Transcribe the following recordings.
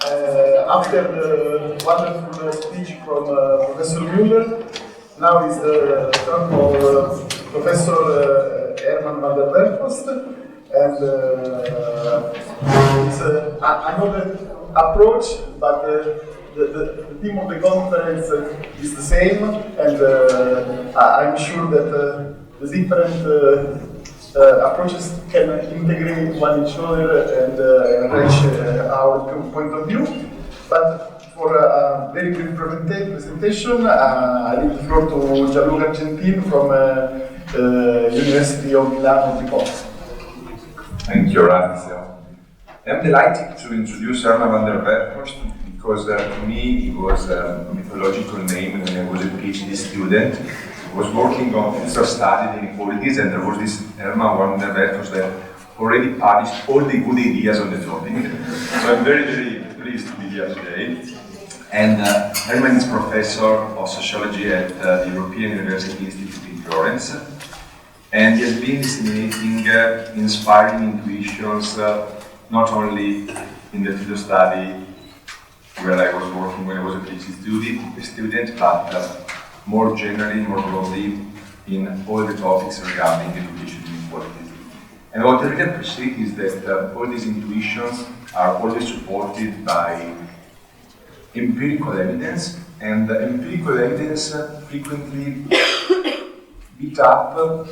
After the wonderful speech from Professor Müller, now is the turn of Professor Herman van der Werfhorst, and it's another approach, but the theme of the conference is the same, and I'm sure that the different approaches can integrate one each other and enrich our point of view. But for a very brief presentation, I leave the floor to Gianluca Argentin from University of Milano Bicocca. Thank you, Orazio. I'm delighted to introduce Herman van der Werfhorst because to me it was a mythological name when I was a PhD student. I was working on social studies and inequalities, and there was this Herman van der Werfhorst that already published all the good ideas on the topic. So I'm very, very pleased to be here today. And Herman is professor of sociology at the European University Institute in Florence. And he has been disseminating inspiring intuitions not only in the field of study where I was working when I was a PhD student, but more generally, more broadly, in all the topics regarding education inequalities. And what I really appreciate is that all these intuitions are always supported by empirical evidence, and empirical evidence frequently built up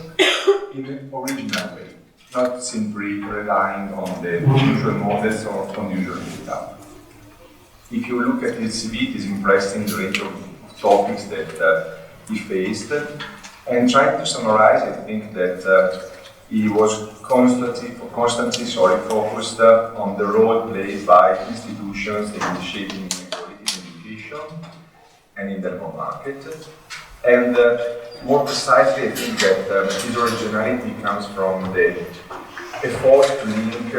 in an original way, not simply relying on the usual models or on usual data. If you look at his CV, it is impressive the range of topics that he faced, and trying to summarize, I think that he was constantly focused on the role played by institutions in shaping inequalities in education and in the labor market. And more precisely, I think that his originality comes from the effort to link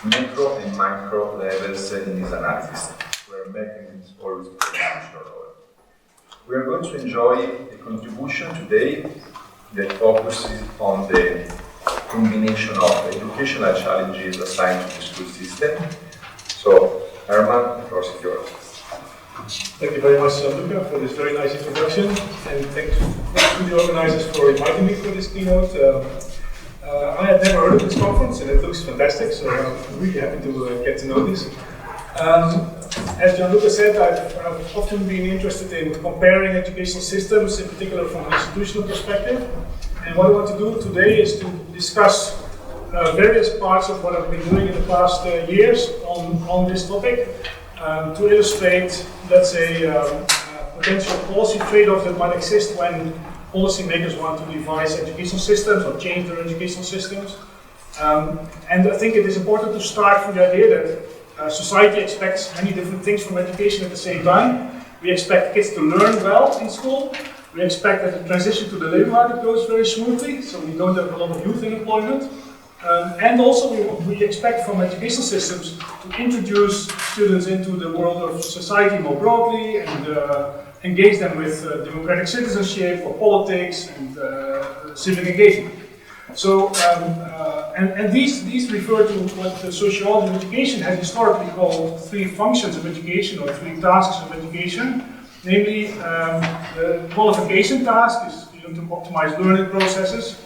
macro and micro levels in his analysis, where mechanisms always play a crucial role. We are going to enjoy a contribution today that focuses on the combination of educational challenges assigned to the school system. So, Herman, the floor is yours. Thank you very much, Luca, for this very nice introduction, and thanks to the organizers for inviting me for this keynote. I had never heard of this conference, and it looks fantastic, so I'm really happy to get to know this. As Gianluca said, I've often been interested in comparing educational systems, in particular from an institutional perspective. And what I want to do today is to discuss various parts of what I've been doing in the past years on this topic, to illustrate, let's say, potential policy trade-offs that might exist when policymakers want to devise educational systems or change their educational systems. And I think it is important to start from the idea that society expects many different things from education at the same time. We expect kids to learn well in school. We expect that the transition to the labor market goes very smoothly, so we don't have a lot of youth in employment. And also we expect from educational systems to introduce students into the world of society more broadly and engage them with democratic citizenship or politics and civic engagement. So, and these refer to what the sociology of education has historically called three functions of education or three tasks of education. Namely, the qualification task is to optimize learning processes,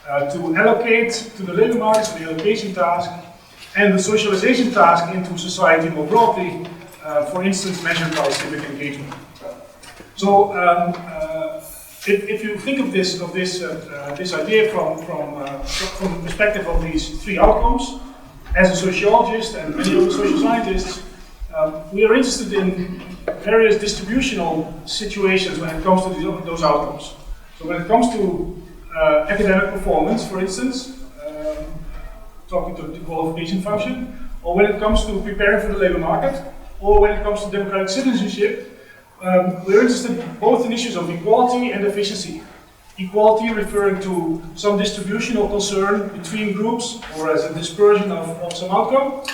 to allocate to the labor market, so the allocation task, and the socialization task into society more broadly, for instance, measured by civic engagement. So, if you think of this idea from the perspective of these three outcomes, as a sociologist and many other social scientists, we are interested in various distributional situations when it comes to those outcomes. So when it comes to academic performance, for instance, talking to the qualification function, or when it comes to preparing for the labor market, or when it comes to democratic citizenship, we're interested both in issues of equality and efficiency. Equality referring to some distributional concern between groups or as a dispersion of some outcome,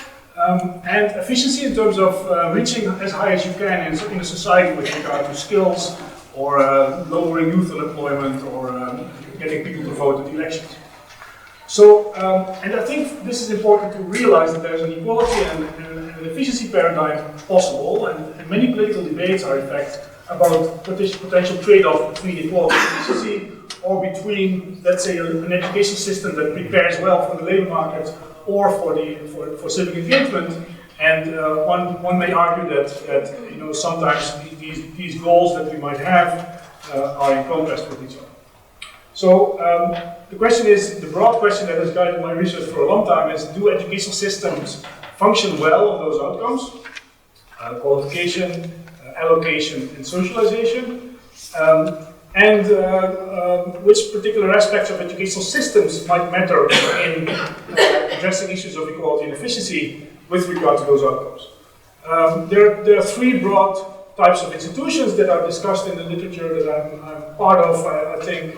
and efficiency in terms of reaching as high as you can in a society with regard to skills or lowering youth unemployment or getting people to vote at elections. So, and I think this is important to realize that there's an equality and an efficiency paradigm possible, and many political debates are in fact about potential trade-off between equality and efficiency, or between, let's say, an education system that prepares well for the labor market or for civic engagement. And one may argue that you know, sometimes these goals that we might have are in contrast with each other. So the question is, the broad question that has guided my research for a long time is, do educational systems function well on those outcomes? Qualification, allocation, and socialization. And which particular aspects of educational systems might matter in addressing issues of equality and efficiency with regard to those outcomes. There are three broad types of institutions that are discussed in the literature that I'm part of, I think,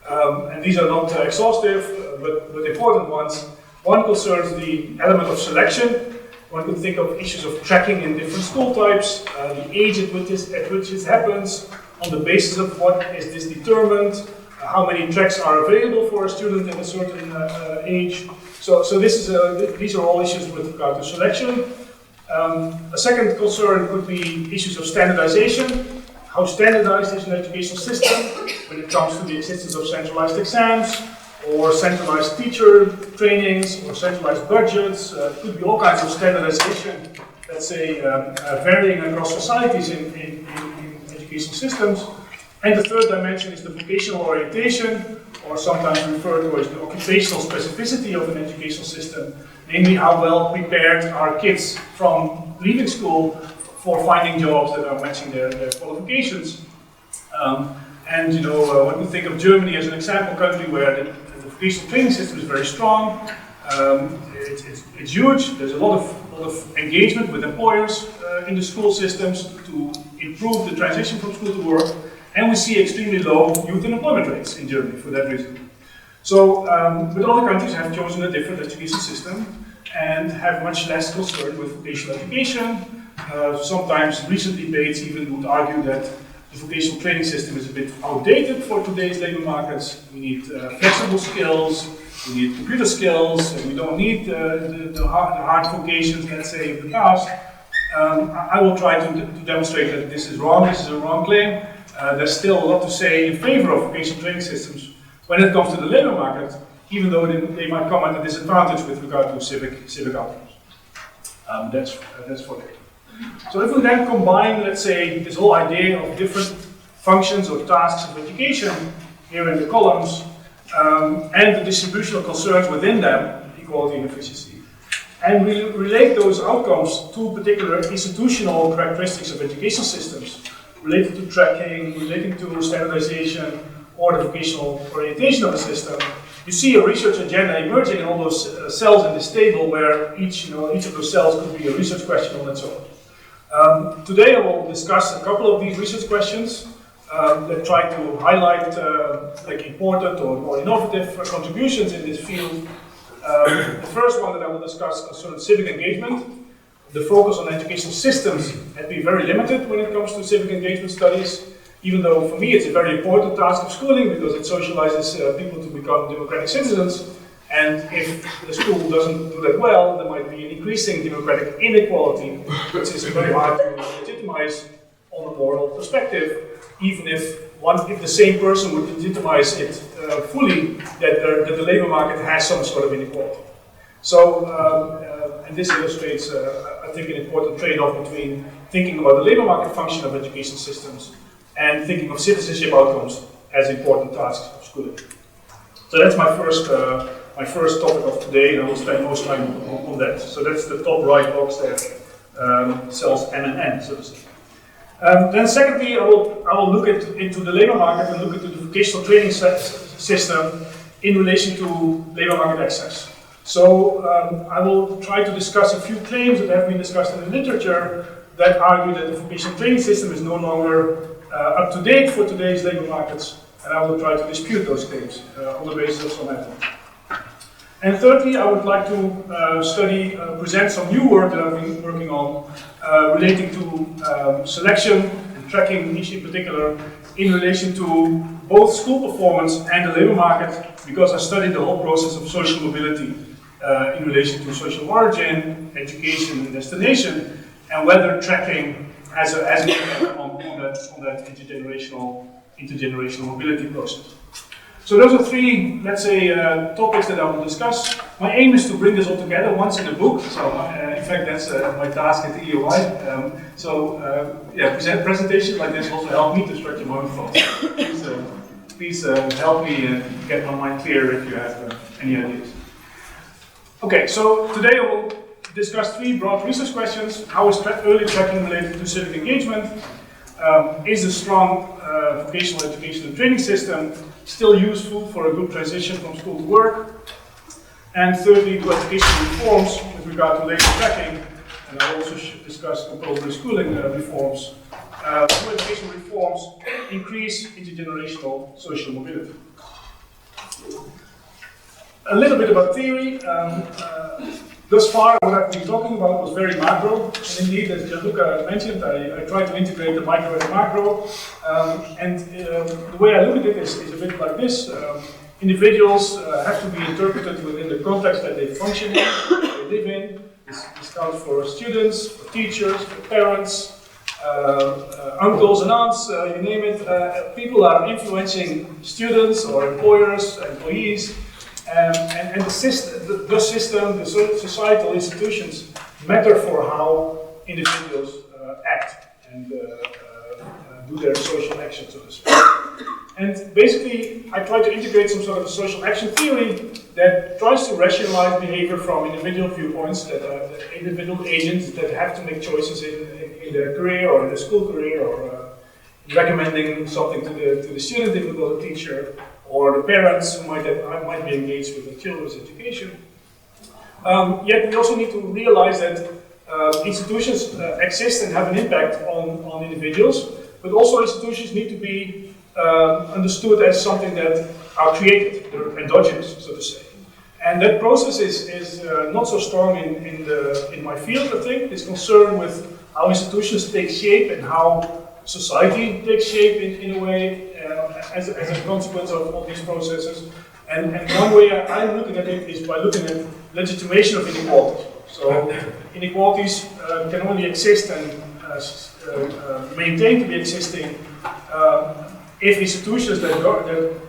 and these are not exhaustive, but important ones. One concerns the element of selection. One could think of issues of tracking in different school types, the age at which this happens, on the basis of what is this determined, how many tracks are available for a student in a certain age. So these are all issues with regard to selection. A second concern could be issues of standardization. How standardized is an educational system when it comes to the existence of centralized exams, or centralized teacher trainings, or centralized budgets. It could be all kinds of standardization, let's say, varying across societies in education systems. And the third dimension is the vocational orientation, or sometimes referred to as the occupational specificity of an educational system, namely how well prepared are kids from leaving school for finding jobs that are matching their qualifications. And you know, one can think of Germany as an example country where the vocational training system is very strong. It's huge. There's a lot of engagement with employers in the school systems to improve the transition from school to work. And we see extremely low youth unemployment rates in Germany for that reason. So, but other countries have chosen a different education system and have much less concern with vocational education. Sometimes recent debates even would argue that the vocational training system is a bit outdated for today's labor markets. We need flexible skills, we need computer skills, and we don't need the hard vocations, let's say, of the past. I will try to demonstrate that this is wrong, this is a wrong claim. There's still a lot to say in favor of vocational training systems when it comes to the labor market, even though they might come at a disadvantage with regard to civic outcomes. That's for later. So if we then combine, let's say, this whole idea of different functions or tasks of education here in the columns, and the distributional concerns within them, equality and efficiency, and we relate those outcomes to particular institutional characteristics of educational systems, related to tracking, relating to standardization, or the vocational orientation of the system, you see a research agenda emerging in all those cells in this table, where each of those cells could be a research question on its own. Today I will discuss a couple of these research questions that try to highlight like important or more innovative contributions in this field. The first one that I will discuss concerns civic engagement. The focus on educational systems has been very limited when it comes to civic engagement studies, even though for me it's a very important task of schooling because it socializes people to become democratic citizens. And if the school doesn't do that well, there might be an increasing democratic inequality, which is very hard to legitimize on a moral perspective, even if the same person would legitimize it fully, that the labor market has some sort of inequality. So, and this illustrates, I think, an important trade-off between thinking about the labor market function of education systems and thinking of citizenship outcomes as important tasks of schooling. So that's my first topic of today, and I will spend most time on that. So that's the top right box there, cells M and N, so to say. Then secondly, I will look into the labor market and look into the vocational training system in relation to labor market access. So I will try to discuss a few claims that have been discussed in the literature that argue that the vocational training system is no longer up to date for today's labor markets, and I will try to dispute those claims on the basis of some evidence. And thirdly, I would like to present some new work that I've been working on relating to selection and tracking, in particular, in relation to both school performance and the labor market because I studied the whole process of social mobility in relation to social origin, education, and destination, and whether tracking has an impact on that intergenerational mobility process. So those are three, let's say, topics that I will discuss. My aim is to bring this all together once in a book. So, in fact, that's my task at the EOI. Presentations like this also help me to structure my own thoughts. Please help me get my mind clear if you have any ideas. Okay, so today I will discuss three broad research questions. How is early tracking related to civic engagement? Is a strong vocational education and training system still useful for a good transition from school to work? And thirdly, do education reforms with regard to labor tracking, and I'll also discuss compulsory schooling reforms. Do education reforms increase intergenerational social mobility? A little bit about theory. Thus far, what I've been talking about was very macro, and indeed, as Gianluca mentioned, I tried to integrate the micro and macro, the way I look at it is a bit like this. Individuals have to be interpreted within the context that they function in, they live in. This counts for students, for teachers, for parents, uncles and aunts, you name it. People are influencing students or employers, employees. And the system, the societal institutions matter for how individuals act and do their social action, so to speak. And basically, I try to integrate some sort of a social action theory that tries to rationalize behavior from individual viewpoints, that are individual agents that have to make choices in their career or in their school career, or recommending something to the student if it was a teacher, or the parents who might be engaged with the children's education. Yet we also need to realize that institutions exist and have an impact on individuals, but also institutions need to be understood as something that are created, they're endogenous, so to say. And that process is not so strong in my field, I think. It's concerned with how institutions take shape and how society takes shape in a way as a consequence of these processes. And one way I'm looking at it is by looking at legitimation of inequalities. So inequalities can only exist and maintain to be existing if institutions that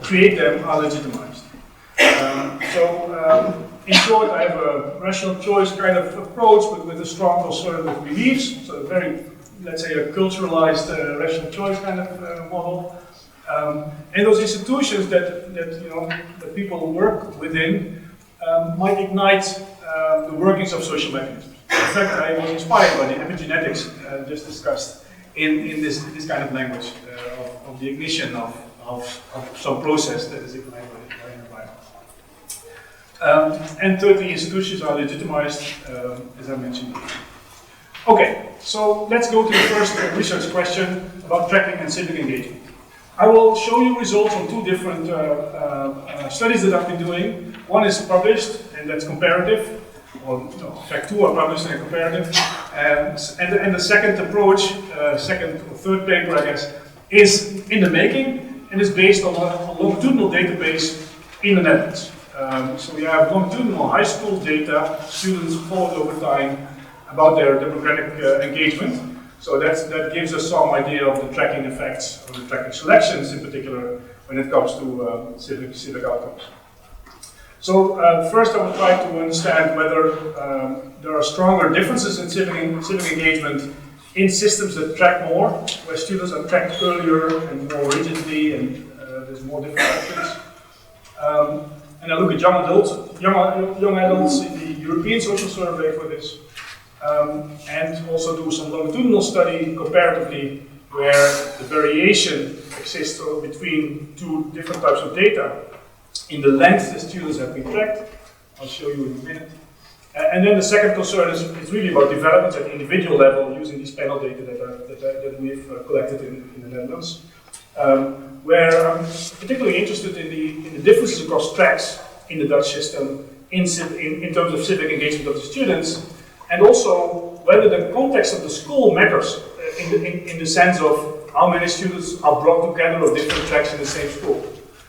create them are legitimized. In short, I have a rational choice kind of approach, but with a strong concern with beliefs. So very, let's say, a culturalized rational choice kind of model. And those institutions that people work within might ignite the workings of social mechanisms. In fact, I was inspired by the epigenetics just discussed in this kind of language of the ignition of some process that is ignited by an environment. And thirdly, institutions are legitimized, as I mentioned before. Okay, so let's go to the first research question about tracking and civic engagement. I will show you results on two different studies that I've been doing. One is published, and that's comparative. Or, no, in fact, two are published and comparative. And the second approach, second or third paper, I guess, is in the making, and is based on a longitudinal database in the Netherlands. So we have longitudinal high school data, students followed over time about their democratic engagement. So that gives us some idea of the tracking effects, or the tracking selections in particular, when it comes to civic outcomes. So first I will try to understand whether there are stronger differences in civic engagement in systems that track more, where students are tracked earlier and more rigidly, and there's more different options. And I look at young adults in the European Social Survey for this. And also do some longitudinal study comparatively where the variation exists between two different types of data in the length the students have been tracked. I'll show you in a minute. And then the second concern is really about developments at the individual level using these panel data that we've collected in the Netherlands. Where I'm particularly interested in the differences across tracks in the Dutch system in terms of civic engagement of the students. And also whether the context of the school matters in the sense of how many students are brought together of different tracks in the same school.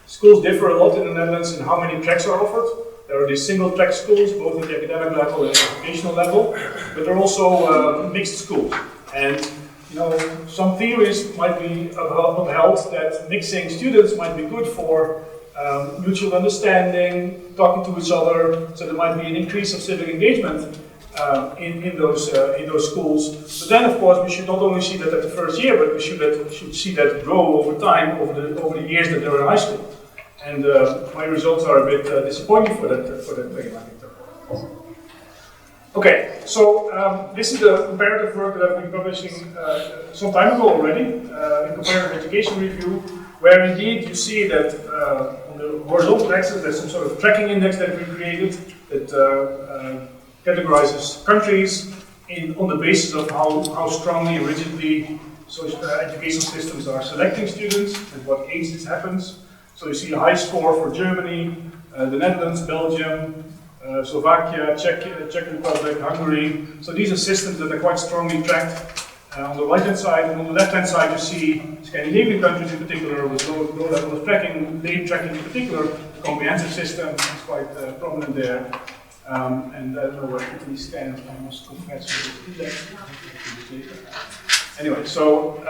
Schools differ a lot in the Netherlands in how many tracks are offered. There are these single track schools, both at the academic level and educational level, but there are also mixed schools. And some theories might be upheld that mixing students might be good for mutual understanding, talking to each other, so there might be an increase of civic engagement in those schools. But then, of course, we should not only see that at the first year, but we should see that grow over time, over the years that they're in high school. And my results are a bit disappointing for that thing, I think. Okay, so this is the comparative work that I've been publishing some time ago already, in Comparative Education Review, where indeed you see that on the horizontal axis there's some sort of tracking index that we created that categorizes countries on the basis of how strongly and rigidly education systems are selecting students, at what age this happens. So you see a high score for Germany, the Netherlands, Belgium, Slovakia, Czech Republic, Hungary. So these are systems that are quite strongly tracked on the right-hand side. And on the left-hand side you see Scandinavian countries in particular with low level of tracking, late tracking in particular. The comprehensive system is quite prominent there. And I don't know where Italy stands, I must confess with this index. Anyway, so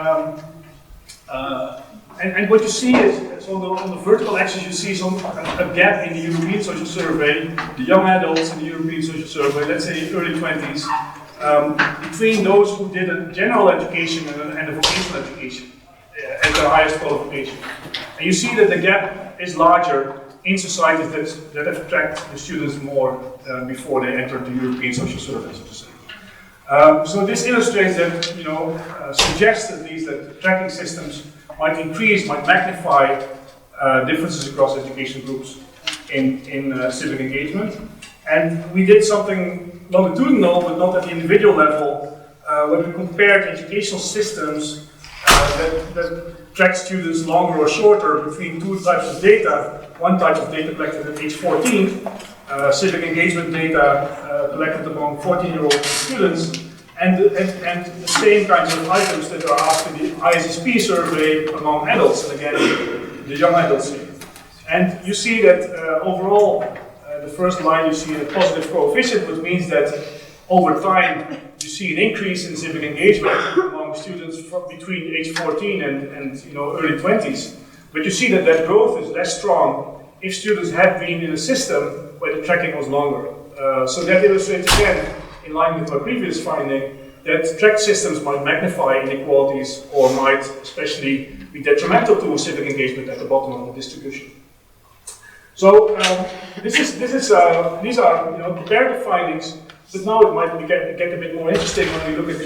and what you see is, so on the vertical axis you see a gap in the European Social Survey, the young adults in the European Social Survey, let's say early 20s, between those who did a general education and a vocational education as their highest qualification. And you see that the gap is larger in societies that have tracked the students more before they entered the European Social Survey, so to say. So this illustrates that, suggests at least that tracking systems might magnify differences across education groups in civic engagement. And we did something longitudinal, but not at the individual level, when we compared educational systems that track students longer or shorter between two types of data. One type of data collected at age 14, civic engagement data collected among 14-year-old students, and the same kinds of items that are asked in the ISSP survey among adults, and again, the young adults here. And you see that overall, the first line you see a positive coefficient, which means that over time you see an increase in civic engagement among students between age 14 and early 20s. But you see that growth is less strong if students had been in a system where the tracking was longer. So that illustrates again, in line with my previous finding, that tracked systems might magnify inequalities or might especially be detrimental to civic engagement at the bottom of the distribution. So these are comparative findings, but now it might get a bit more interesting when we look at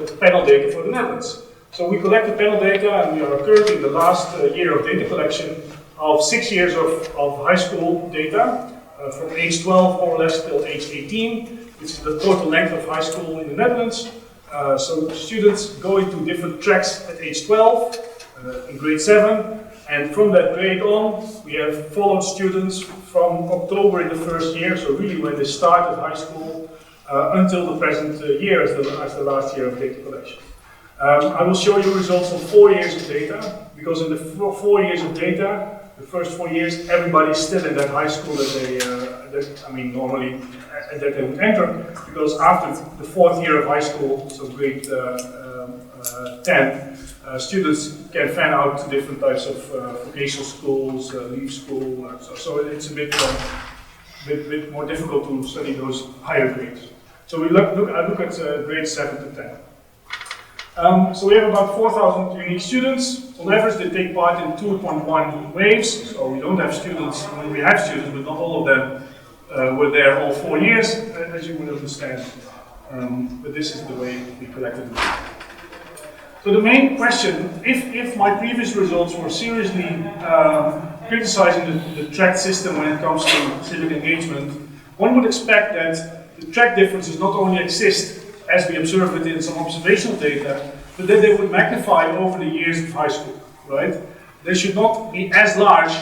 the panel data for the Netherlands. So we collected panel data, and we are currently in the last year of data collection of 6 years of high school data, from age 12 more or less till age 18, which is the total length of high school in the Netherlands. So students go into different tracks at age 12, in grade 7, and from that grade on, we have followed students from October in the first year, so really when they started high school, until the present year as the last year of data collection. I will show you results of 4 years of data, because in the 4 years of data, the first 4 years, everybody's still in that high school that normally that they would enter, because after the 4th year of high school, so grade 10, students can fan out to different types of vocational schools, leave school, so it's a bit more difficult to study those higher grades. So I look at grades 7 to 10. So we have about 4,000 unique students. On average, they take part in 2.1 waves. So we don't have students, we have students, but not all of them were there all 4 years, as you would understand. But this is the way we collected them. So the main question, if my previous results were seriously criticizing the track system when it comes to civic engagement, one would expect that the track differences not only exist as we observe it in some observational data, but that they would magnify over the years of high school, right? They should not be as large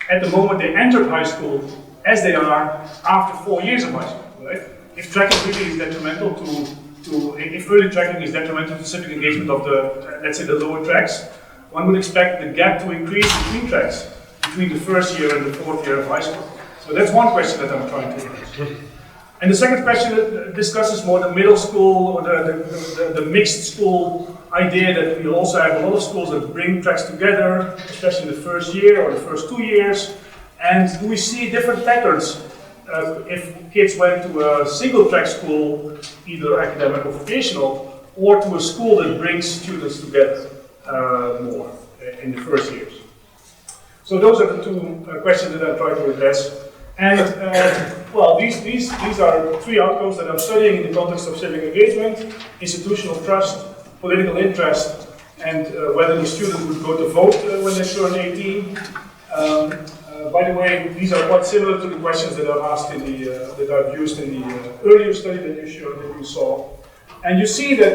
at the moment they entered high school as they are after 4 years of high school, right? If tracking really is detrimental to if early tracking is detrimental to civic engagement of the, let's say, the lower tracks, one would expect the gap to increase between tracks, between the first year and the fourth year of high school. So that's one question that I'm trying to address. And the second question discusses more the middle school or the mixed school idea that we also have a lot of schools that bring tracks together, especially the first year or the first 2 years. And do we see different patterns if kids went to a single track school, either academic or vocational, or to a school that brings students together more in the first years? So those are the two questions that I try to address. And well, these are three outcomes that I'm studying in the context of civic engagement: institutional trust, political interest, and whether the student would go to vote when they turn 18. By the way, these are quite similar to the questions that I've asked in the that I've used in the earlier study that you saw. And you see that,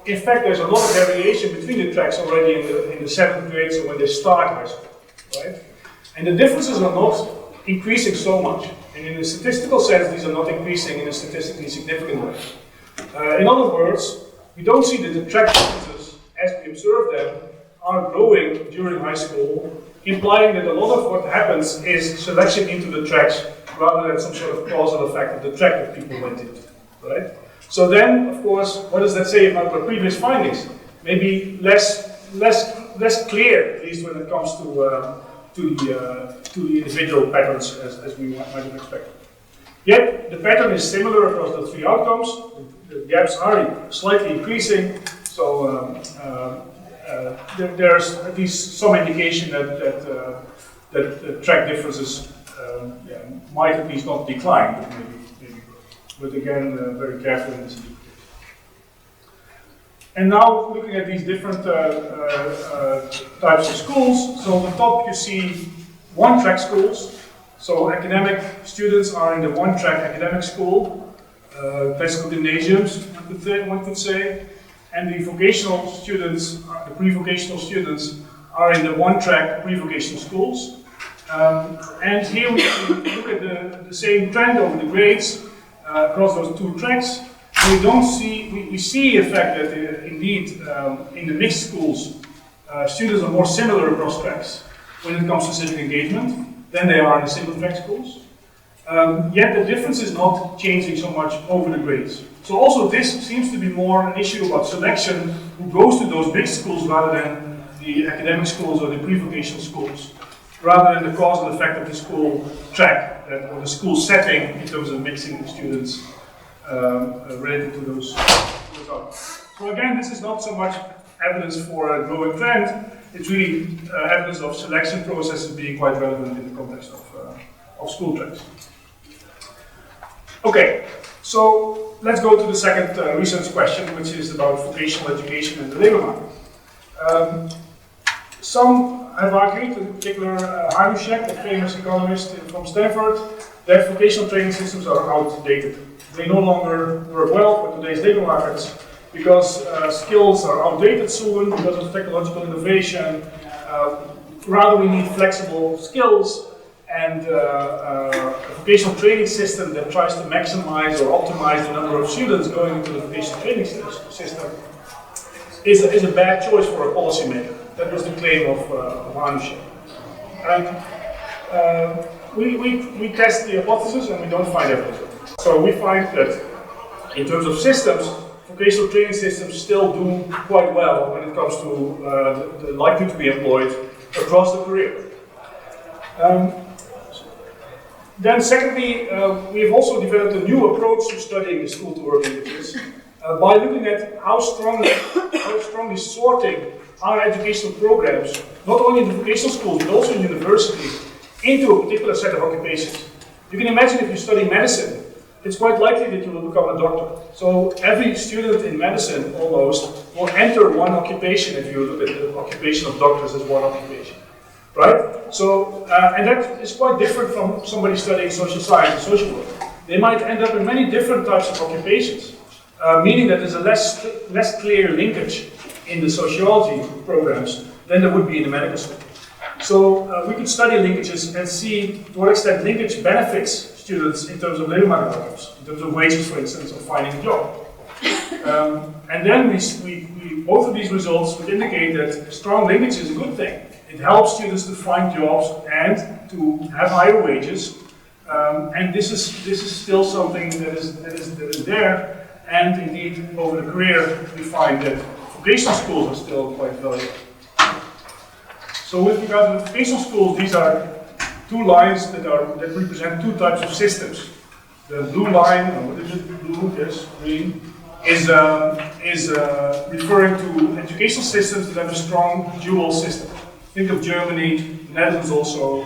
in fact, there's a lot of variation between the tracks already in the 7th grade, so when they start high school, right? And the differences are not increasing so much. And in a statistical sense, these are not increasing in a statistically significant way. In other words, we don't see that the track differences, as we observe them, are growing during high school, implying that a lot of what happens is selection into the tracks rather than some sort of causal effect of the track that people went into, right? So then, of course, what does that say about our previous findings? Maybe less clear, at least when it comes to the individual patterns as we might have expected. Yet, the pattern is similar across the three outcomes. The gaps are slightly increasing, so there's at least some indication that the track differences might at least not decline, but maybe grow. But again, very careful in this interpretation. And now, looking at these different types of schools, so on the top you see one-track schools. So academic students are in the one-track academic school, classical gymnasiums, one could say, and the vocational students, the pre-vocational students, are in the one-track pre-vocational schools. And here we look at the same trend over the grades across those two tracks. We don't see, we see in fact that indeed in the mixed schools, students are more similar across tracks when it comes to civic engagement than they are in the single track schools. Yet the difference is not changing so much over the grades. So also this seems to be more an issue about selection, who goes to those mixed schools rather than the academic schools or the pre-vocational schools, rather than the causal effect of the school track or the school setting in terms of mixing the students related to those outcomes. So again, this is not so much evidence for a growing trend, it's really evidence of selection processes being quite relevant in the context of school tracks. Okay, so let's go to the second research question, which is about vocational education and the labor market. Some have argued, in particular Hanushek, the famous economist from Stanford, that vocational training systems are outdated. They no longer work well for today's labor markets because skills are outdated soon because of technological innovation. Rather, we need flexible skills, and a vocational training system that tries to maximize or optimize the number of students going into the vocational training system is a bad choice for a policymaker. That was the claim of Hanushek. And we test the hypothesis and we don't find evidence. So we find that in terms of systems, vocational training systems still do quite well when it comes to the likelihood to be employed across the career. Then secondly, we have also developed a new approach to studying the school-to-work linkages by looking at how strongly sorting our educational programs, not only in the vocational schools but also in universities, into a particular set of occupations. You can imagine if you study medicine, it's quite likely that you will become a doctor. So every student in medicine almost will enter one occupation if you look at the occupation of doctors as one occupation. Right? So, and that is quite different from somebody studying social science and social work. They might end up in many different types of occupations, meaning that there's a less clear linkage in the sociology programs than there would be in the medical school. So we could study linkages and see to what extent linkage benefits students in terms of labor market outcomes, in terms of wages, for instance, or finding a job. And then both of these results would indicate that strong linkage is a good thing. It helps students to find jobs and to have higher wages. And this is still something that is there. And indeed, over the career, we find that vocational schools are still quite valuable. So with regard to vocational schools, these are two lines that represent two types of systems. The blue line, or what is it? Blue, yes, green, is referring to educational systems that have a strong dual system. Think of Germany, Netherlands also,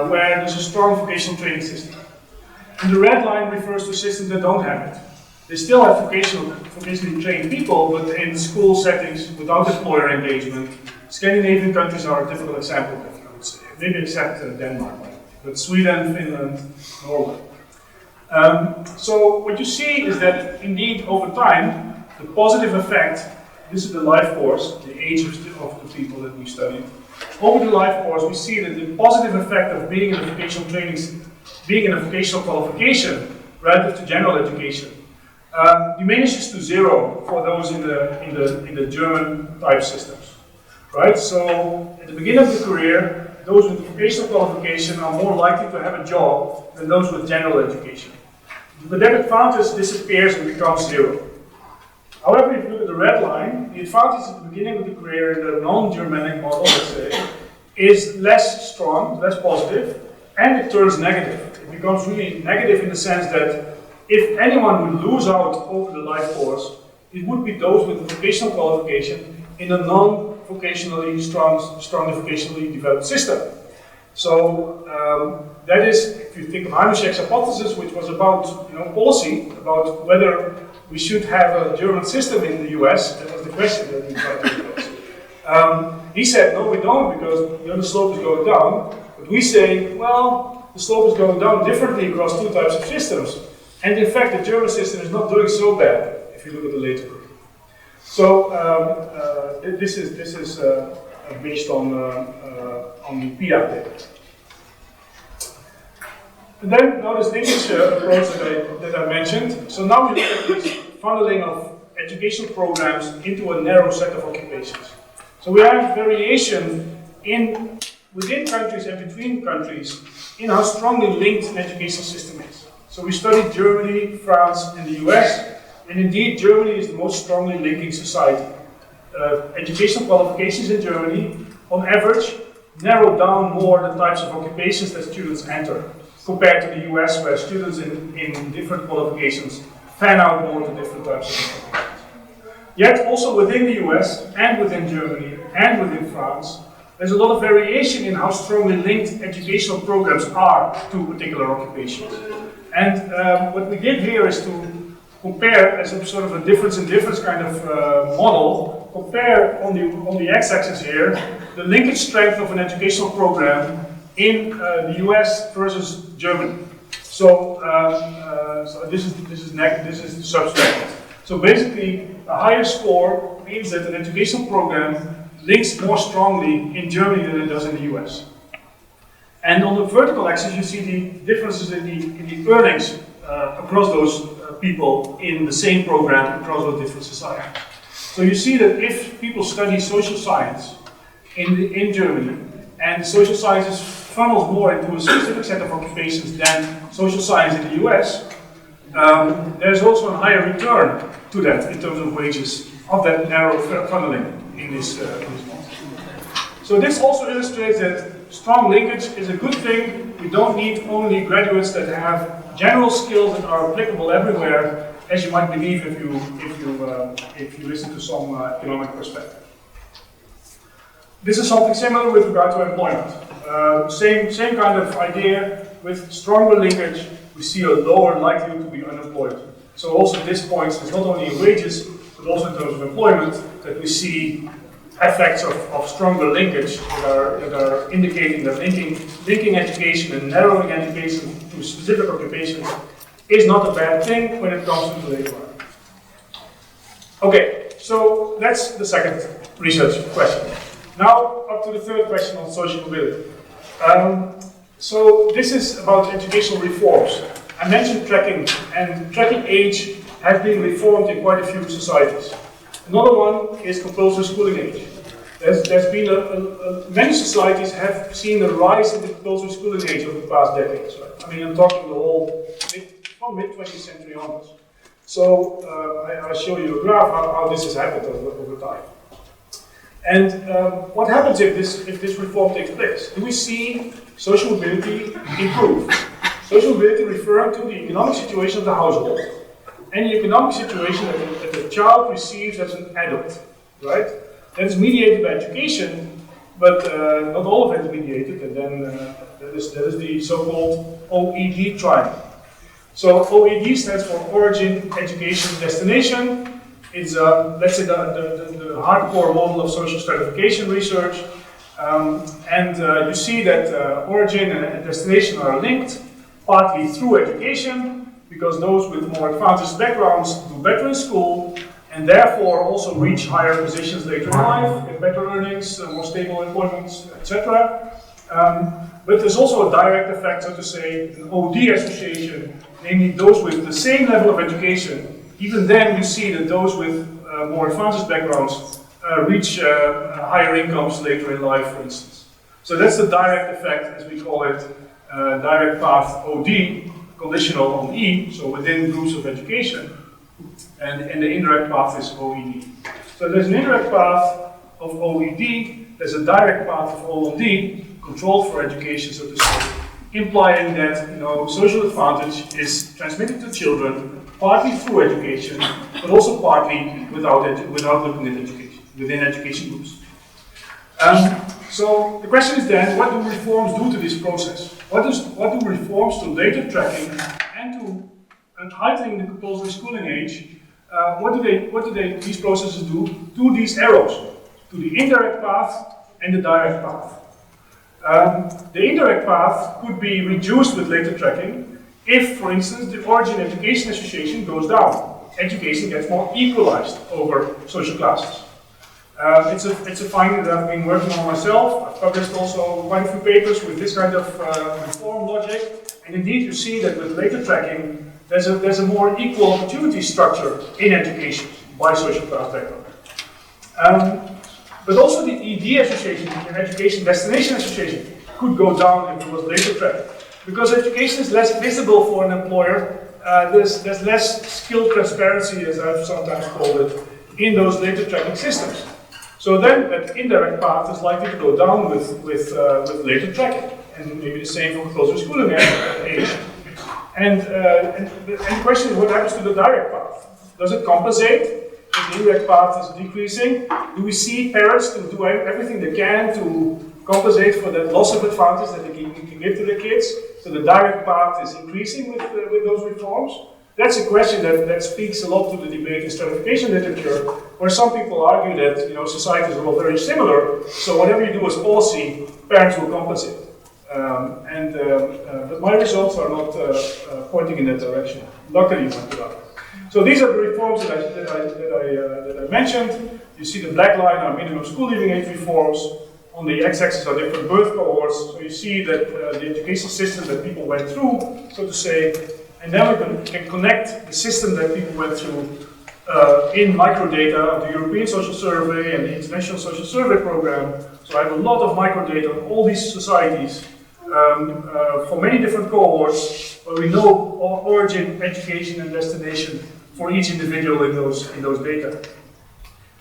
where there's a strong vocational training system. And the red line refers to systems that don't have it. They still have vocationally trained people, but in school settings without employer engagement. Scandinavian countries are a typical example of it, I would say. Maybe except Denmark, but Sweden, Finland, Norway. So what you see is that indeed over time, the positive effect, this is the life course, the age of the people that we studied. Over the life course, we see that the positive effect of being in a vocational training, being in a vocational qualification relative to general education, diminishes to zero for those in the German type systems, right? So at the beginning of the career, those with vocational qualification are more likely to have a job than those with general education. But that advantage disappears and becomes zero. However, if you look at the red line, the advantage at the beginning of the career in the non-Germanic model, let's say, is less strong, less positive, and it turns negative. It becomes really negative in the sense that if anyone would lose out over the life course, it would be those with vocational qualification in a non-vocationally strongly vocationally developed system. So that is, if you think of Heimlich's hypothesis, which was about policy, about whether we should have a German system in the US, that was the question that we tried to address. He said, no, we don't, because the slope is going down. But we say, well, the slope is going down differently across two types of systems. And in fact, the German system is not doing so bad, if you look at the later group. So this is based on the PIA data. And then notice this approach that I mentioned. So now we look at this funneling of educational programs into a narrow set of occupations. So we have variation within countries and between countries in how strongly linked an educational system is. So we studied Germany, France, and the US, and indeed Germany is the most strongly linking society. Educational qualifications in Germany, on average, narrow down more the types of occupations that students enter, compared to the US, where students in different qualifications fan out more to different types of occupations. Yet also within the US, and within Germany, and within France, there's a lot of variation in how strongly linked educational programs are to particular occupations. And what we did here is to compare, as a sort of a difference in difference kind of model, compare on the x-axis here, the linkage strength of an educational program in the US versus Germany. So, this is subtracted. So basically, a higher score means that an educational program links more strongly in Germany than it does in the US. And on the vertical axis, you see the differences in the earnings across those people in the same program across those different societies. So you see that if people study social science in Germany, and social sciences funnels more into a specific set of occupations than social science in the US, there's also a higher return to that in terms of wages of that narrow funneling in this model. So this also illustrates that strong linkage is a good thing. We don't need only graduates that have general skills that are applicable everywhere, as you might believe if you listen to some economic perspective. This is something similar with regard to employment. Same kind of idea. With stronger linkage, we see a lower likelihood to be unemployed. So also this points, it's not only in wages, but also in terms of employment, that we see effects of stronger linkage that are indicating that linking education and narrowing education to specific occupations is not a bad thing when it comes to the labor market. Okay, so that's the second research question. Now up to the third question on social mobility. So this is about educational reforms. I mentioned tracking, and tracking age have been reformed in quite a few societies. Another one is compulsory schooling age. There's been many societies have seen a rise in the compulsory schooling age over the past decades. Right? I mean, I'm talking the whole from mid-20th century onwards. So I show you a graph how this has happened over time. And what happens if this reform takes place? Do we see social mobility improve? Social mobility referring to the economic situation of the household and the economic situation that the child receives as an adult, right? That is mediated by education, but not all of it is mediated, and then that is the so-called OED triangle. So OED stands for Origin, Education, Destination. It's, let's say, the hardcore model of social stratification research. You see that origin and destination are linked, partly through education, because those with more advantaged backgrounds do better in school, and therefore also reach higher positions later in life, get better earnings, more stable employment, etc. But there's also a direct effect, so to say, an OD association, namely those with the same level of education. Even then, you see that those with more advantaged backgrounds reach higher incomes later in life, for instance. So that's the direct effect, as we call it, direct path OD, conditional on E, so within groups of education. And the indirect path is OED. So there's an indirect path of OED, there's a direct path of OLD, controlled for education, so to say, implying that social advantage is transmitted to children partly through education, but also partly without looking at education, within education groups. So the question is then, what do reforms do to this process? What do reforms to data tracking and to heightening the compulsory schooling age? What do these processes do to these arrows, to the indirect path and the direct path? The indirect path could be reduced with data tracking if, for instance, the origin education association goes down. Education gets more equalized over social classes. It's a finding that I've been working on myself. I've published also quite a few papers with this kind of reform logic. And indeed, you see that with data tracking, there's a more equal opportunity structure in education by social class background. But also the ED association, the Education Destination Association, could go down if there was data tracking. Because education is less visible for an employer, there's less skill transparency, as I've sometimes called it, in those data tracking systems. So then that indirect path is likely to go down with data tracking, and maybe the same for compulsory schooling age. And the question is, what happens to the direct path? Does it compensate? If the indirect path is decreasing, do we see parents to do everything they can to compensate for that loss of advantage that they can give to their kids? So the direct path is increasing with those reforms? That's a question that speaks a lot to the debate in stratification literature, where some people argue that societies are all very similar, so whatever you do as policy, parents will compensate. But my results are not pointing in that direction. Luckily, not to that. So these are the reforms that I mentioned. You see the black line are minimum school leaving age reforms. On the x-axis are different birth cohorts. So you see that the educational system that people went through, so to say, and then we can connect the system that people went through in microdata of the European Social Survey and the International Social Survey Program. So I have a lot of microdata on all these societies for many different cohorts, where we know origin, education, and destination for each individual in those data.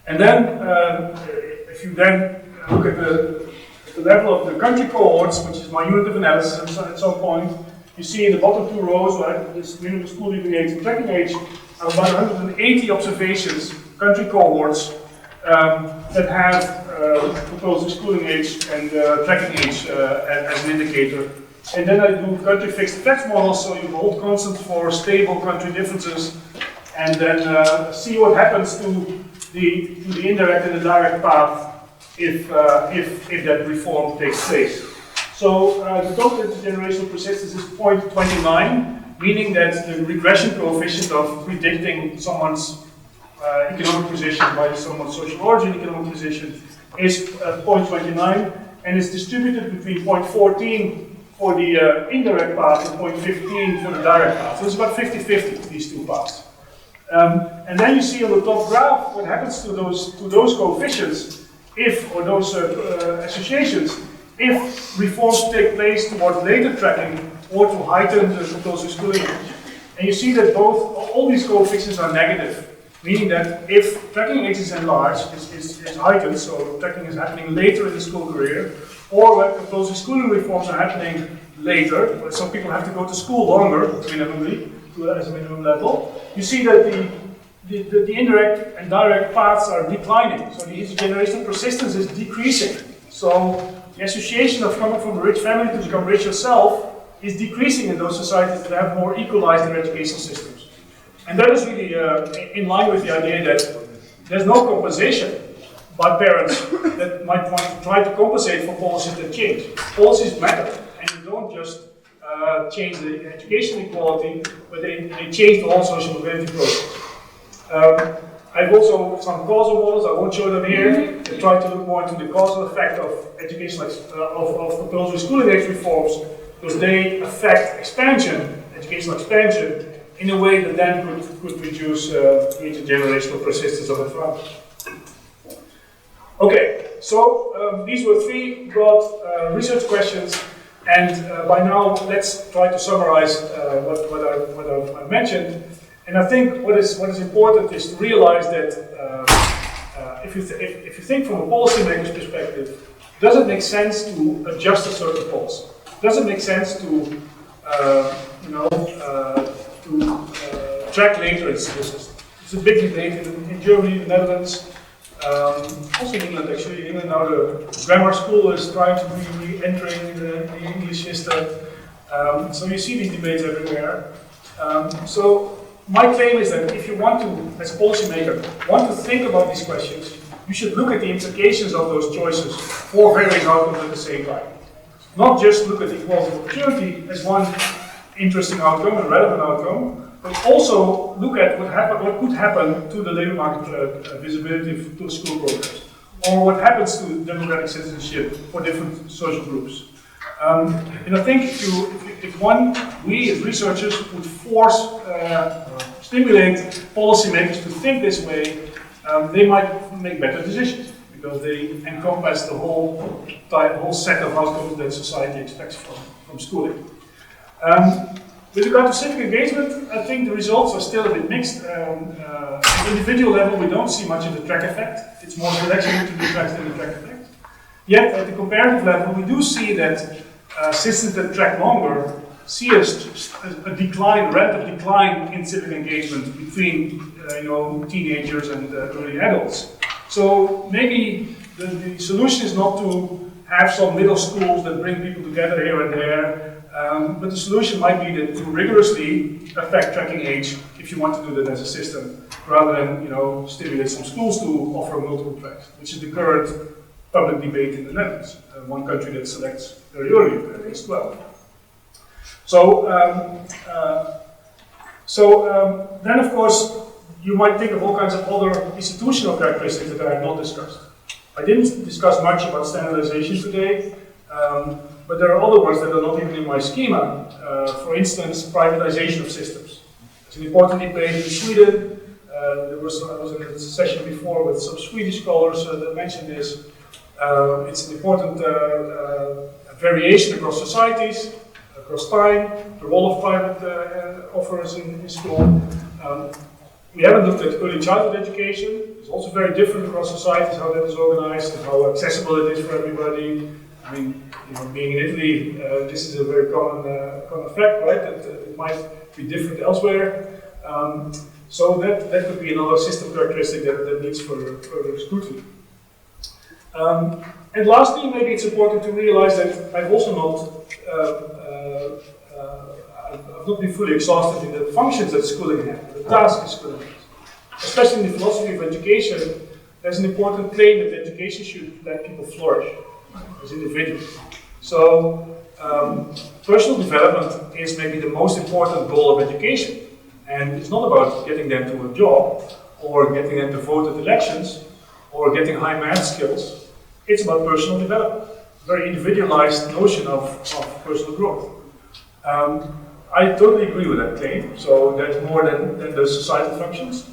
And then, if you then look at the level of the country cohorts, which is my unit of analysis at some point, you see in the bottom two rows, right, this minimum school leaving age and tracking age, are about 180 observations, country cohorts, that have compulsory schooling age and tracking age as an indicator. And then I do country fixed effects models, so you hold constant for stable country differences, and then see what happens to the indirect and the direct path if that reform takes place. So the total intergenerational persistence is 0.29, meaning that the regression coefficient of predicting someone's economic position by someone's social origin economic position is 0.29, and is distributed between 0.14 for the indirect path and 0.15 for the direct path. So it's about 50-50, these two paths. And then you see on the top graph what happens to those coefficients if, or those associations, if reforms take place towards later tracking or to heighten the compulsory schooling age. And you see that all these coefficients are negative, meaning that if tracking age is enlarged, is heightened, so tracking is happening later in the school career, or when compulsory schooling reforms are happening later, where some people have to go to school longer, minimally, as a minimum level, you see that the indirect and direct paths are declining. So the intergenerational persistence is decreasing. So the association of coming from a rich family to become rich yourself is decreasing in those societies that have more equalized their education systems. And that is really in line with the idea that there's no compensation by parents that might want to try to compensate for policies that change. Policies matter, and you don't just change the education equality, but they change the whole social mobility process. I have also some causal models, I won't show them here. They try to look more into the causal effect of education, of compulsory schooling age reforms, because they affect expansion, educational expansion, in a way that then could reduce the intergenerational persistence of advantage. Okay, so these were three broad research questions, and by now let's try to summarize what I've mentioned. And I think what is important is to realize that if you think from a policymaker's perspective, does it make sense to adjust a certain policy? Does it make sense to track later in school system? It's a big debate in Germany, the Netherlands, also in England actually. In England now the grammar school is trying to be re-entering the English system. So you see these debates everywhere. So my claim is that if you want to, as a policymaker, want to think about these questions, you should look at the implications of those choices for various outcomes at the same time. Not just look at equality of opportunity as one interesting outcome and relevant outcome, but also look at what could happen to the labor market visibility to school programs, or what happens to democratic citizenship for different social groups. And I think if we as researchers would stimulate policymakers to think this way, they might make better decisions, because they encompass the whole set of outcomes that society expects from schooling. With regard to civic engagement, I think the results are still a bit mixed. At the individual level, we don't see much of the track effect. It's more selection into the tracks than the track effect. Yet, at the comparative level, we do see that systems that track longer see a decline, relative decline in civic engagement between teenagers and early adults. So maybe the solution is not to have some middle schools that bring people together here and there, but the solution might be to rigorously affect tracking age if you want to do that as a system, rather than stimulate some schools to offer multiple tracks, which is the current public debate in the Netherlands, one country that selects very early, at least 12. So then of course you might think of all kinds of other institutional characteristics that I have not discussed. I didn't discuss much about standardization today, but there are other ones that are not even in my schema. For instance, privatization of systems. It's an important debate in Sweden. I was in a session before with some Swedish scholars that mentioned this. It's an important variation across societies, across time, the role of private offers in school. We haven't looked at early childhood education. It's also very different across societies, how that is organized and how accessible it is for everybody. I mean, being in Italy, this is a very common fact, right? That it might be different elsewhere. So that could be another system characteristic that needs further scrutiny. And lastly, maybe it's important to realize that I've also not been fully exhausted in the functions that schooling has, the tasks schooling has. Especially in the philosophy of education, there's an important claim that education should let people flourish as individuals. So, personal development is maybe the most important goal of education. And it's not about getting them to a job, or getting them to vote at elections, or getting high math skills. It's about personal development, a very individualized notion of personal growth. I totally agree with that claim. So there's more than the societal functions.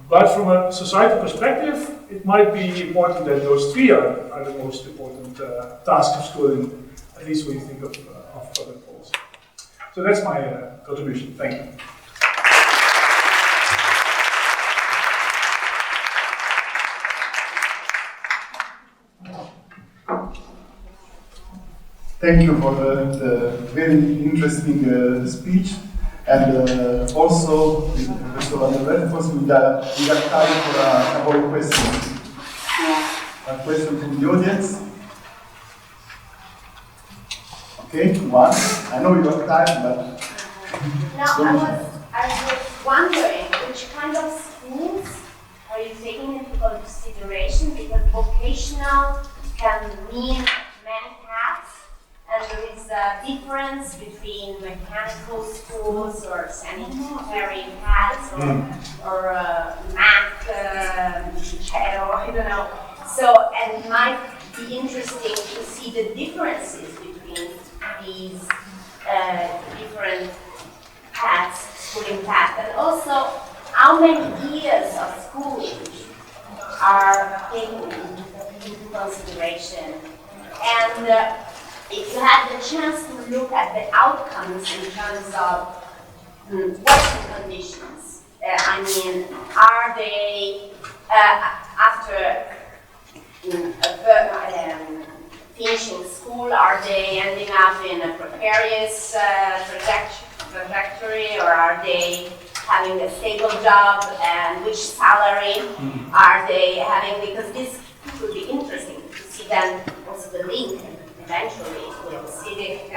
But from a societal perspective, it might be important that those three are the most important tasks of schooling, at least when you think of public policy. So that's my contribution. Thank you. Thank you for the very interesting speech. And also, Professor Werfhorst, we got time for a couple of questions. A question from the audience. Okay, one. I know you have time, but... Now, I was wondering which kind of schools are you taking into consideration, because vocational can mean many paths, and there is a difference between mechanical schools or sanitary paths or math, I don't know. So, and it might be interesting to see the differences between these different paths, schooling paths, and also how many years of schooling are taken into consideration. And if you had the chance to look at the outcomes in terms of working conditions, I mean, are they, after finishing school, are they ending up in a precarious trajectory, or are they having a stable job, and which salary are they having? Because this could be interesting to see then also the link eventually with civic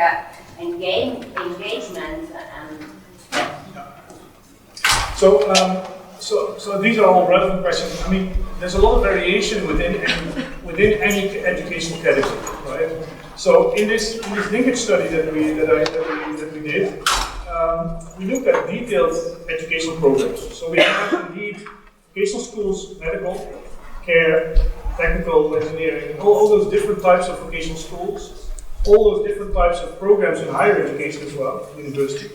engagement. So these are all relevant questions. I mean, there's a lot of variation within any educational category, right? So in this linkage study that we did, we looked at detailed educational programs. So we have indeed vocational schools, medical, care, technical, engineering, all those different types of vocational schools, all those different types of programs in higher education as well, university,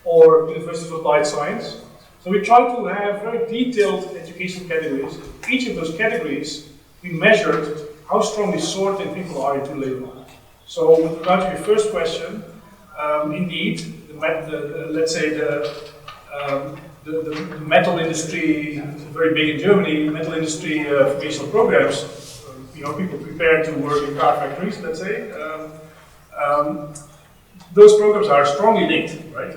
or universities of applied science. So we try to have very detailed educational categories. Each of those categories, we measured how strongly sorted people are into labor. So with regard to your first question, indeed, let's say the metal industry, very big in Germany, metal industry vocational programs, people prepared to work in car factories, let's say, those programs are strongly linked, right?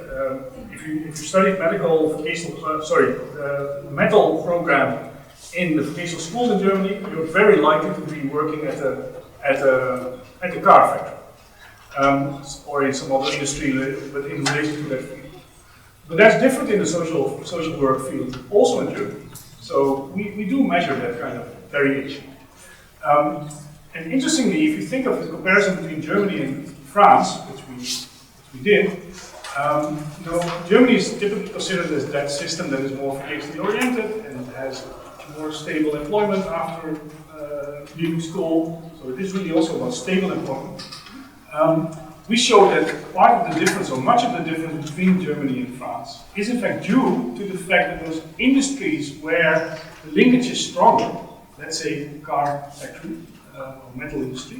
If you study medical vocational, the metal program in the vocational schools in Germany, you're very likely to be working at a car factory, or in some other industry, but in relation to that field. But that's different in the social work field, also in Germany. So we do measure that kind of variation. And interestingly, if you think of the comparison between Germany and France, which we did, Germany is typically considered as that system that is more vocationally oriented and has more stable employment after leaving school. So it is really also about stable employment. We show that part of the difference, or much of the difference between Germany and France, is in fact due to the fact that those industries where the linkage is stronger, let's say car factory or metal industry,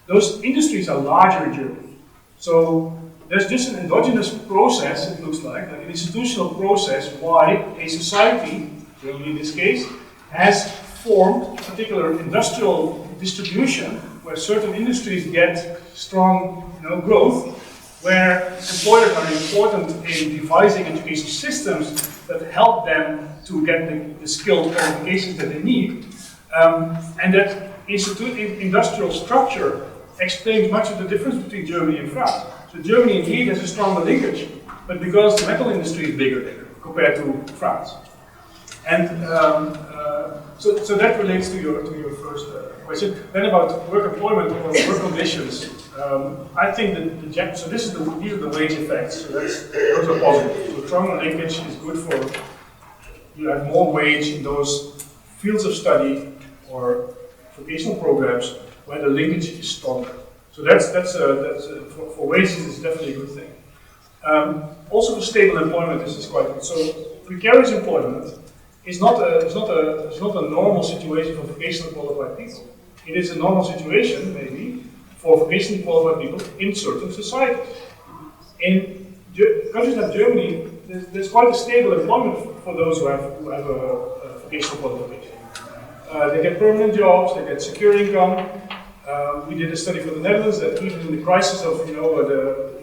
those industries are larger in Germany. So there's just an endogenous process, it looks like an institutional process, why a society, Germany in this case, has formed a particular industrial distribution where certain industries get strong growth, where employers are important in devising education systems that help them to get the skilled qualifications that they need. And that industrial structure explains much of the difference between Germany and France. So Germany indeed has a stronger linkage, but because the metal industry is bigger there compared to France. And so that relates to your first question. Then about work employment or work conditions. I think that so these are the wage effects. So those are positive. So stronger linkage is good for you have more wage in those fields of study or vocational programs where the linkage is stronger. So that's for wages is definitely a good thing. Also, for stable employment, this is quite good. So, precarious employment is not a normal situation for vocationally qualified people. It is a normal situation, maybe, for vocationally qualified people in certain societies. In countries like Germany, there's quite a stable employment for those who have a vocational qualification. They get permanent jobs, they get secure income. We did a study for the Netherlands that even in the crisis of, the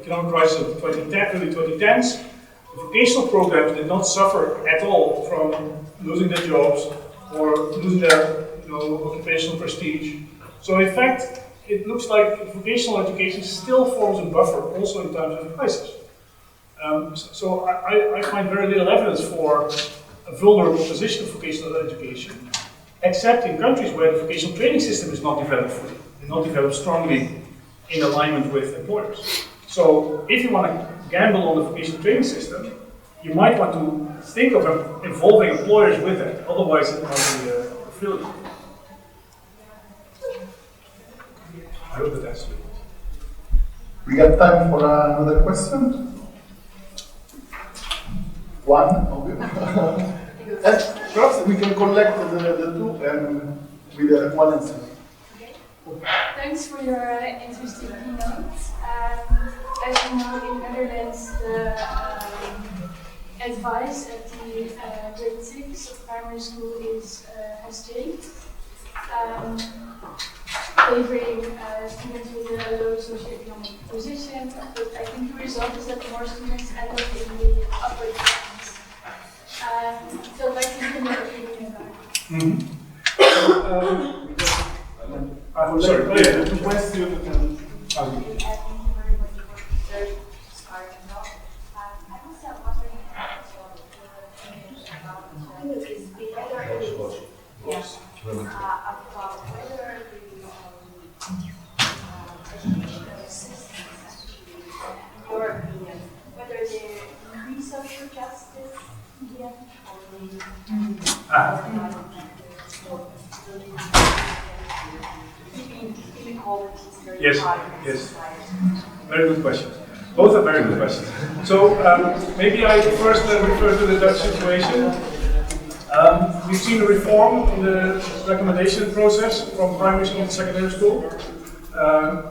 economic crisis of 2010, early 2010s, the vocational programs did not suffer at all from losing their jobs or losing their occupational prestige. So in fact, it looks like vocational education still forms a buffer also in times of crisis. So I find very little evidence for a vulnerable position of vocational education, except in countries where the vocational training system is not developed fully, and not developed strongly in alignment with employers. So if you want to gamble on the vocational training system, you might want to think of involving employers with it, otherwise it might be a failure. I hope that answers it. We got time for another question? One? Perhaps we can collect the two and with one answer. Okay. Thanks for your interesting keynote. As you know, in the Netherlands, the advice at the grade 6 of primary school has changed, favoring students with a low socioeconomic position. But I think the result is that more students end up in the upper classes. So I'd like to hear your opinion about it. I would like to question. Yes. About whether the educational system is actually, in your opinion, whether they increase social justice in the end or they inequalities very high in society. Very good question. Both are very good questions. So maybe I first refer to the Dutch situation. We've seen a reform in the recommendation process from primary school to secondary school,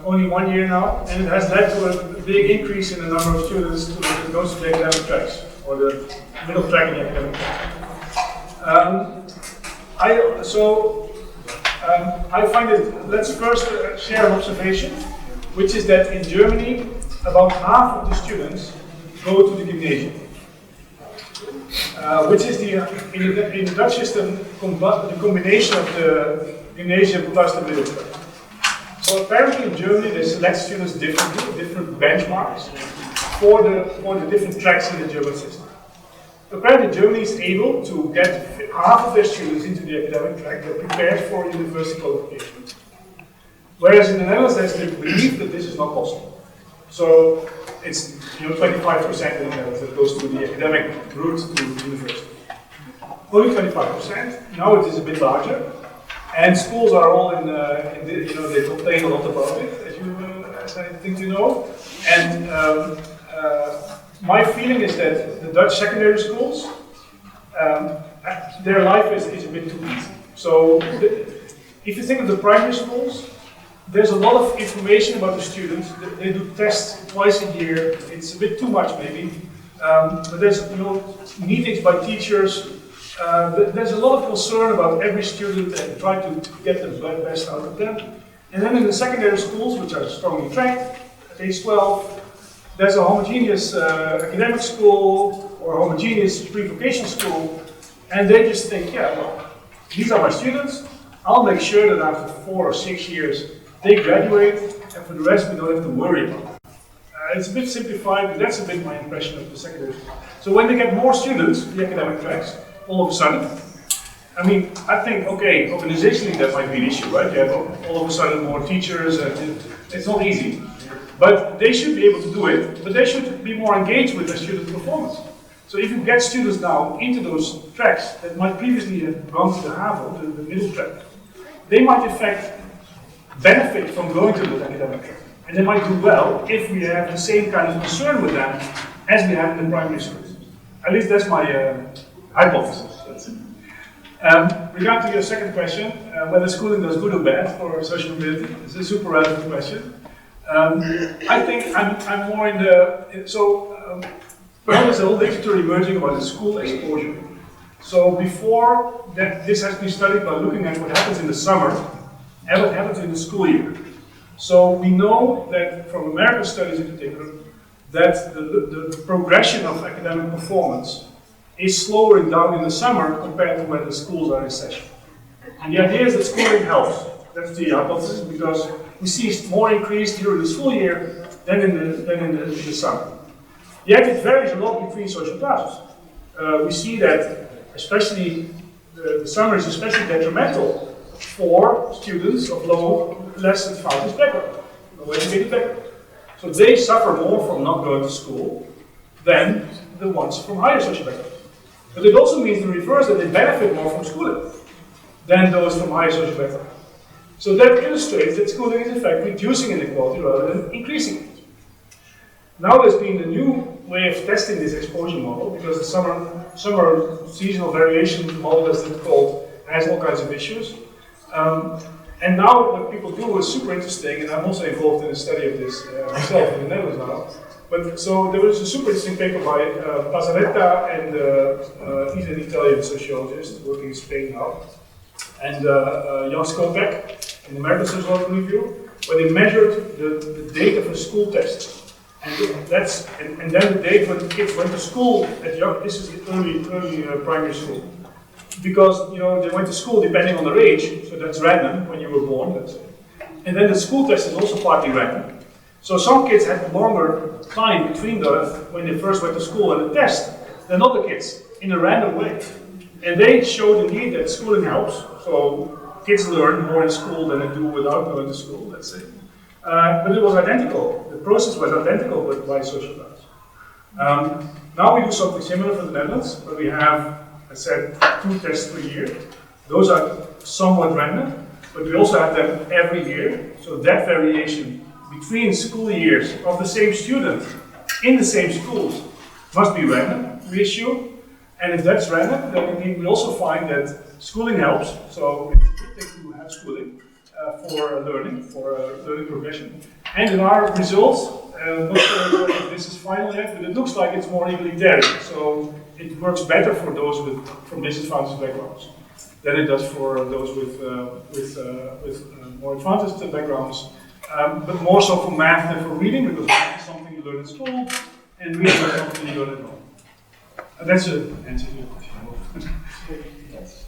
only 1 year now, and it has led to a big increase in the number of students who goes to the academic tracks, or the middle track in the academic track. I find it, let's first share an observation, which is that in Germany, about half of the students go to the gymnasium. Which is in the Dutch system the combination of the gymnasium plus the middle track. So apparently in Germany they select students differently, different benchmarks for the different tracks in the German system. Apparently Germany is able to get half of their students into the academic track that prepared for university qualification. Whereas in the Netherlands there's the belief that this is not possible. So it's 25% in the Netherlands that goes to the academic route to university. Only 25%. Now it is a bit larger, and schools are all they complain a lot about it, as I think you know. And my feeling is that the Dutch secondary schools, their life is a bit too easy. So if you think of the primary schools, there's a lot of information about the students. They do tests twice a year. It's a bit too much, maybe. But there's meetings by teachers. There's a lot of concern about every student and try to get the best out of them. And then in the secondary schools, which are strongly tracked, at age 12, there's a homogeneous academic school or a homogeneous pre-vocational school, and they just think, yeah, well, these are my students. I'll make sure that after 4 or 6 years, they graduate, and for the rest we don't have to worry about it. It's a bit simplified, but that's a bit my impression of the secondary school. So when they get more students, the academic tracks, all of a sudden, I mean, I think, okay, organizationally that might be an issue, right? You have all of a sudden more teachers, and it's not easy. But they should be able to do it, but they should be more engaged with their student performance. So if you get students now into those tracks that might previously have gone to the HAVO, the middle track, they might in fact benefit from going to the academic track. And they might do well if we have the same kind of concern with them as we have in the primary schools. At least that's my hypothesis. That's it. Regarding your second question, whether schooling does good or bad for social mobility, it's a super relevant question. I think I'm more in the, now there's a whole literature emerging about the school exposure. So before that, this has been studied by looking at what happens in the summer and what happens in the school year. So we know that from American studies in particular, that the progression of academic performance is slowing down in the summer compared to when the schools are in session. And the idea is that schooling helps. That's the hypothesis, because we see more increase during the school year than in the summer. Yet it varies a lot between social classes. We see that especially the summer is especially detrimental for students of less advantaged background, low educated background. So they suffer more from not going to school than the ones from higher social background. But it also means the reverse, that they benefit more from schooling than those from higher social background. So that illustrates that schooling is in fact reducing inequality rather than increasing it. Now there's been a new way of testing this exposure model, because the summer seasonal variation model, as it's called, has all kinds of issues. And now what people do is super interesting, and I'm also involved in a study of this myself in the Netherlands now. But so there was a super interesting paper by Pazzaretta and he's an Italian sociologist working in Spain now, and Jan Skopek in the American Sociological Review, where they measured the data for school tests. And then the date when the kids went to school at young, this is the early primary school. Because they went to school depending on their age, so that's random when you were born, let's say. And then the school test is also partly random. So some kids had longer time between when they first went to school and the test than other kids, in a random way. And they showed indeed that schooling helps. So kids learn more in school than they do without going to school, let's say. But it was identical. The process was identical, but by social class. Now we do something similar for the Netherlands, but we have, I said, 2 tests per year. Those are somewhat random, but we also have them every year. So that variation between school years of the same student in the same schools must be random, we assume. And if that's random, then indeed we also find that schooling helps. So it's a good thing to have schooling for learning progression. And in our results, not sure if this is final yet, but it looks like it's more egalitarian. So it works better for those from disadvantaged backgrounds than it does for those with more advantaged backgrounds. But more so for math than for reading, because math is something you learn in school, and reading is something you learn at home. And that's an answer to your question. Yes.